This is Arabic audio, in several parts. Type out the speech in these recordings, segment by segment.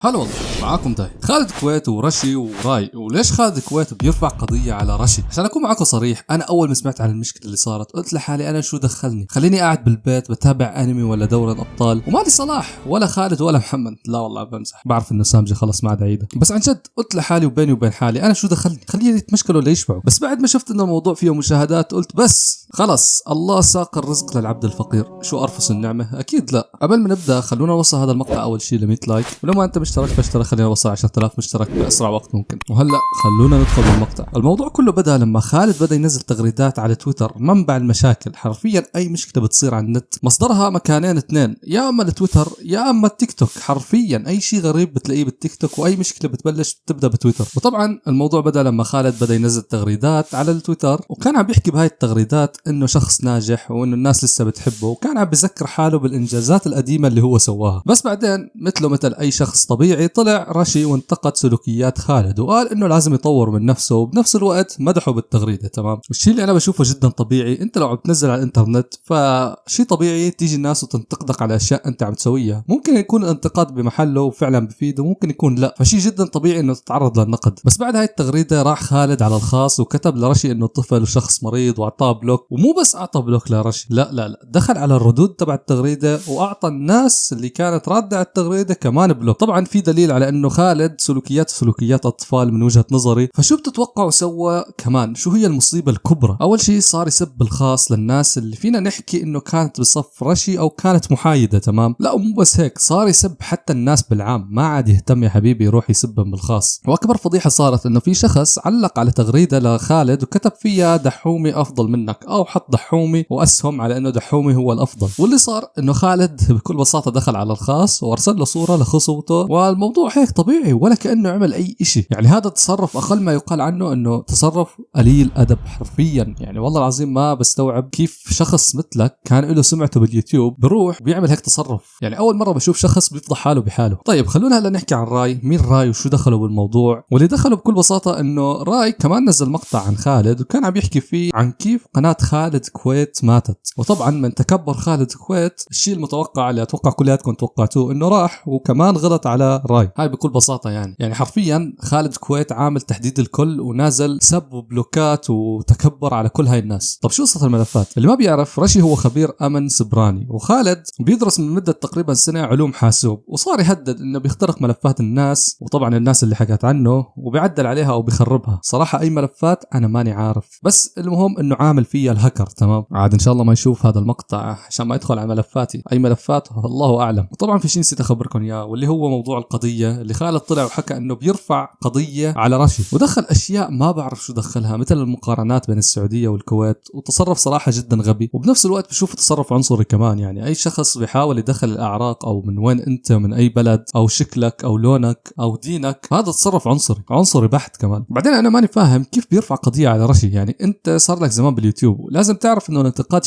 هلا والله معاكم داي خالد كويت ورشي وراي. وليش خالد كويت بيرفع قضية على رشي؟ عشان اكون معاكم صريح، انا اول ما سمعت عن المشكلة اللي صارت قلت لحالي انا شو دخلني، خليني قاعد بالبيت بتابع انمي ولا دوري الابطال ومالي صلاح ولا خالد ولا محمد. لا والله بمزح، بعرف انه سامجة خلص ما عاد عيدة، بس عن جد قلت لحالي وبيني وبين حالي انا شو دخلني، خليه يتمشكلوا ولا يشبعوا. بس بعد ما شفت انه الموضوع فيه مشاهدات قلت بس خلص الله ساق الرزق للعبد الفقير، شو ارفس النعمة؟ اكيد لا. قبل ما نبدا خلونا نوصل هذا المقطع اول شيء ل 100 لايك، ولو ما انت مشترك فاشترك، خلينا نوصل 10000 مشترك باسرع وقت ممكن. وهلا خلونا ندخل بالمقطع. الموضوع كله بدا لما خالد بدا ينزل تغريدات على تويتر منبع المشاكل. حرفيا اي مشكله بتصير على النت مصدرها مكانين اثنين، يا اما التويتر يا اما التيك توك. حرفيا اي شيء غريب بتلاقيه بالتيك توك، واي مشكله بتبلش تبدا بتويتر. وطبعا الموضوع بدا لما خالد بدا ينزل تغريدات على التويتر، وكان عم بيحكي بهاي التغريدات انه شخص ناجح وانه الناس لسه بتحبه، وكان عم بذكر حاله بالانجازات القديمه اللي هو سواها. بس بعدين مثله مثل اي شخص طبيعي طلع رشي وانتقد سلوكيات خالد وقال انه لازم يطور من نفسه، وبنفس الوقت مدحه بالتغريده. تمام، الشيء اللي انا بشوفه جدا طبيعي. انت لو عم تنزل على الانترنت فشيء طبيعي تيجي الناس وتنتقدك على اشياء انت عم تسويها. ممكن يكون الانتقاد بمحله وفعلا بفيده، وممكن يكون لا، فشيء جدا طبيعي انه تتعرض للنقد. بس بعد هاي التغريده راح خالد على الخاص وكتب لرشي انه طفل وشخص مريض واعطاه بلوك. ومو بس اعطى بلوك لرشي، لا دخل على الردود تبع التغريده واعطى الناس اللي كانت رادة على التغريده كمان بلوك. طبعا في دليل على انه خالد سلوكيات اطفال من وجهه نظري. فشو بتتوقعوا سوى كمان؟ شو هي المصيبه الكبرى؟ اول شيء صار يسب بالخاص للناس اللي فينا نحكي انه كانت بصف رشي او كانت محايده. تمام، لا ومو بس هيك، صار يسب حتى الناس بالعام، ما عاد يهتم يا حبيبي يروح يسبهم بالخاص. واكبر فضيحه صارت انه في شخص علق على تغريده لخالد وكتب فيها دحومي افضل منك، او حط دحومي واسهم على انه دحومي هو الافضل. واللي صار انه خالد بكل بساطه دخل على الخاص وارسل له صوره لخصوته، والموضوع هيك طبيعي ولا كانه عمل اي شيء. يعني هذا تصرف اقل ما يقال عنه انه تصرف قليل ادب حرفيا. يعني والله العظيم ما بستوعب كيف شخص مثلك كان له سمعته باليوتيوب بروح بيعمل هيك تصرف. يعني اول مره بشوف شخص بيفضح حاله بحاله. طيب خلونا هلا نحكي عن راي. مين راي وشو دخله بالموضوع؟ واللي دخله بكل بساطه انه راي كمان نزل مقطع عن خالد وكان عم يحكي فيه عن كيف قناه خالد كويت ماتت. وطبعا من تكبر خالد كويت الشيء المتوقع اللي اتوقع كلياتكم توقعتوه انه راح وكمان غلط على راي. هاي بكل بساطه يعني حرفيا خالد كويت عامل تحديد الكل ونازل سب وبلوكات وتكبر على كل هاي الناس. طب شو قصه الملفات؟ اللي ما بيعرف رشي هو خبير امن سبراني، وخالد بيدرس من مده تقريبا سنه علوم حاسوب، وصار يهدد انه بيخترق ملفات الناس وطبعا الناس اللي حكت عنه وبيعدل عليها او بيخربها. صراحه اي ملفات انا ماني عارف، بس المهم انه عامل فيها الهكر. تمام، عاد ان شاء الله ما يشوف هذا المقطع عشان ما يدخل على ملفاتي. اي ملفات الله اعلم. وطبعا في شيء نسيت اخبركم اياه، واللي هو موضوع القضيه اللي خالد طلع وحكى انه بيرفع قضيه على رشي، ودخل اشياء ما بعرف شو دخلها مثل المقارنات بين السعوديه والكويت، وتصرف صراحه جدا غبي. وبنفس الوقت بشوف تصرف عنصري كمان. يعني اي شخص بيحاول يدخل الاعراق او من وين انت، من اي بلد، او شكلك او لونك او دينك، هذا تصرف عنصري بحت كمان. بعدين انا ماني فاهم كيف بيرفع قضيه على رشي. يعني انت صار لك زمان باليوتيوب ولازم تعرف انه الانتقاد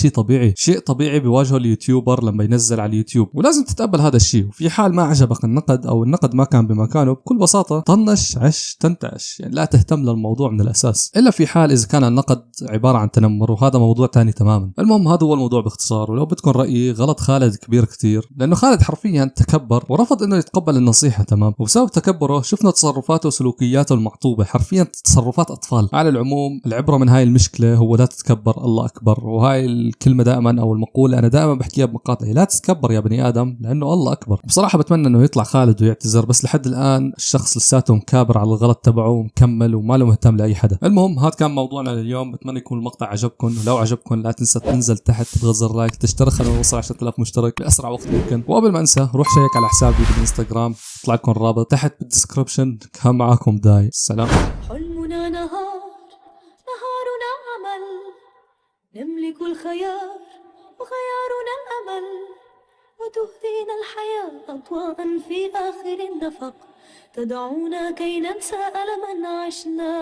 شيء طبيعي بيواجهه اليوتيوبر لما ينزل على اليوتيوب، ولازم تتقبل هذا الشيء. وفي حال ما عجبك النقد او النقد ما كان بمكانه بكل بساطه طنش عش تنتعش، يعني لا تهتم للموضوع من الاساس، الا في حال اذا كان النقد عباره عن تنمر، وهذا موضوع تاني تماما. المهم هذا هو الموضوع باختصار. ولو بدكم رايي، غلط خالد كبير كتير، لانه خالد حرفيا تكبر ورفض انه يتقبل النصيحه. تمام، وبسبب تكبره شفنا تصرفاته وسلوكياته المعطوبه، حرفيا تصرفات اطفال. على العموم العبره من هاي المشكله هو لا تتكبر الله اكبر. وهاي الكلمه دائما او المقوله انا دائما بحكيها بمقاطعي، لا تتكبر يا بني ادم لانه الله اكبر. بصراحه بتمنى انه يطلع خالد ويعتذر، بس لحد الان الشخص لساته مكابر على الغلط تبعه ومكمل وما له مهتم لاي حدا. المهم هذا كان موضوعنا لليوم. بتمنى يكون المقطع عجبكم، ولو عجبكم لا تنسى تنزل تحت تضغط زر لايك، تشترك، خلينا نوصل 10000 مشترك باسرع وقت ممكن. وقبل ما انسى روح شيك على حسابي بالانستغرام، يطلع لكم الرابط تحت بالدسكربشن. كان معاكم داي، سلام. حلمنا نهارنا عمل، نملك الخيار وخيارنا الأمل، وتهدينا الحياة أضواء في آخر النفق، تدعونا كي ننسى ألما عشنا.